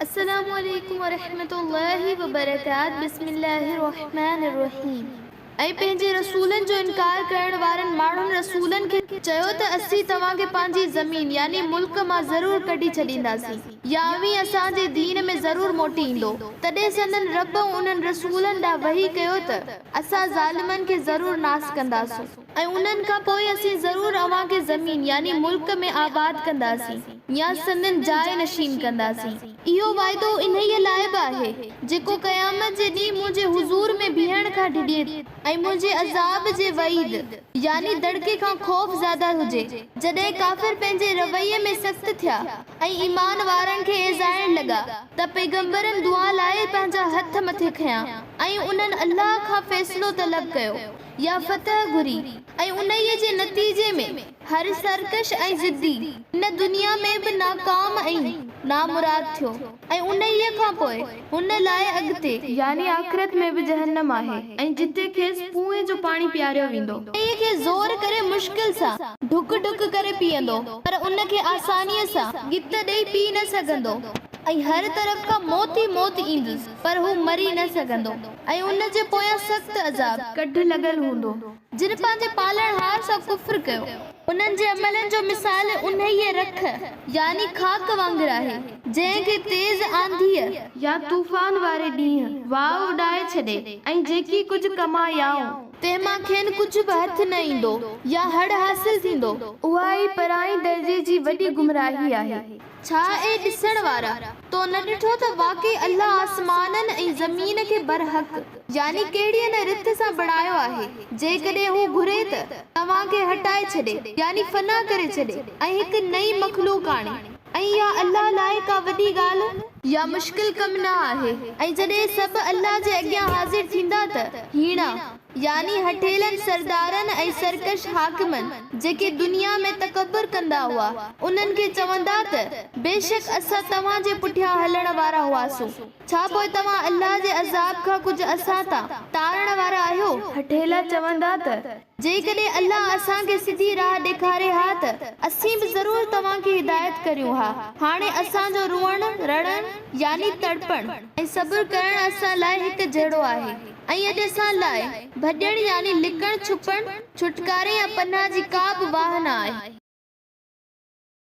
अस्सलामु अलैकुम वरहमतुल्लाहि वबरकात। बिस्मिल्लाहिर्रहमानिर्रहीम। ऐं पंहिंजे रसूलनि जो इनकार करण वारनि माण्हुनि रसूलनि खे चयो त असीं तव्हांखे पंहिंजी ज़मीन यानी मुल्क मां ज़रूर कढी छॾींदासीं या वी असांजे दीन में ज़रूर मोटी ईंदो। तॾहिं संदन रब उन्हनि रसूलनि ॾांहुं वही कयो त असां ज़ालिमनि खे ज़रूर नास कंदासीं ऐं उन्हनि खां पोइ असीं ज़रूर अव्हांखे ज़मीन यानी मुल्क में आबाद कंदासीं या संदन जाइ नशीन कंदासीं। इहो वाइदो इन्हीअ लाइ बि आहे जेको क़यामत जे ॾींहुं मुंहिंजे हुज़ूर में बीहण खां डिॼे ऐं मुंहिंजे अज़ाब जे वईद यानी दड़के खां ख़ौफ़ ज़्यादा हुजे। जॾहिं काफ़िर पंहिंजे रवैये में सख़्त थिया ऐं ईमान वारनि खे एज़ाइण लॻा त पैगंबरनि दुआ लाइ पंहिंजा हथ मथे खयां ऐं उन्हनि अल्लाह खां फ़ैसिलो तलब कयो या फतह घुरी ऐं उन्हीअ जे नतीजे में हर सरकश ऐं ज़िद्दी इन दुनिया में बि नाकाम ऐं नामुराद थियो ऐं उन्हीअ खां पोइ हुन लाइ अॻिते यानी आख़िरत में बि जहन्नम आहे ऐं जिते खेसि कुएं जो पाणी पीआरियो वेंदो। इन्हीअ खे ज़ोर करे मुश्किल सां ढुक ढुक करे पीअंदो पर उनखे आसानीअ सां गित ॾेई पी न सघंदो ऐं हर तरफ़ खां मौत ई मौत ईंदुसि पर हू मरी न सघंदो ऐं उन जे पोयां सख़्त अज़ाब कढ लॻल हूंदो। जिन पंहिंजे पालणहार सां कुफ्र कयो उन्हनि जे अमलनि जो मिसाल उन्हीअ रख यानी खाक वांगुर आहे जंहिंखे तेज़ आंधीअ या तूफ़ान वारे ॾींहुं वाह उॾाए छॾे ऐं जेकी कुझु कमायाऊं तंहिंमां खेनि कुझु बि हथ न ईंदो या हड़ हासिल थींदो। उहा ई पराई दर्जे जी वॾी गुमराही आहे। छा ए ॾिसण वारा तो न ॾिठो त वाकई अल्लाह आसमाननि ऐं ज़मीन खे बरहक यानी कहिड़ीअ न रिथ सां बणायो आहे जेकॾहिं हू घुरे त तव्हांखे हटाए छॾे यानी फना करे छॾे ऐं हिकु नई मखलूक आणे ऐं इहा अल्लाह लाइ का वॾी ॻाल्हि या मुश्किल कम न आहे। ऐं जॾहिं सभु अल्लाह जे अॻियां हाज़िर थींदा त हीणा यानी हठेलनि सरदारनि ऐं सरकश हाकिमनि जेके दुनिया में तकबर कंदा हुआ उन्हनि खे चवंदा त बेशक असां तव्हांजे पुठियां हलण वारा हुआसीं। छा पोइ तव्हां अल्लाह जे अज़ाब खां कुझु असां तां तारण वारा आहियो? हठेला चवंदा त जेकॾहिं अल्लाह असांखे सिधी राह ॾेखारे हा त असीं बि ज़रूर तव्हांखे हिदायत करियूं हा। हाणे असांजो रुअण रड़ण यानी तड़पण ऐं सब्र करण असां लाइ हिकु जहिड़ो आहे ऐं अॼु असां लाइ भॼण यानी लिकण छुपण छुटकारे या पनाह जी का बि वाह न आहे।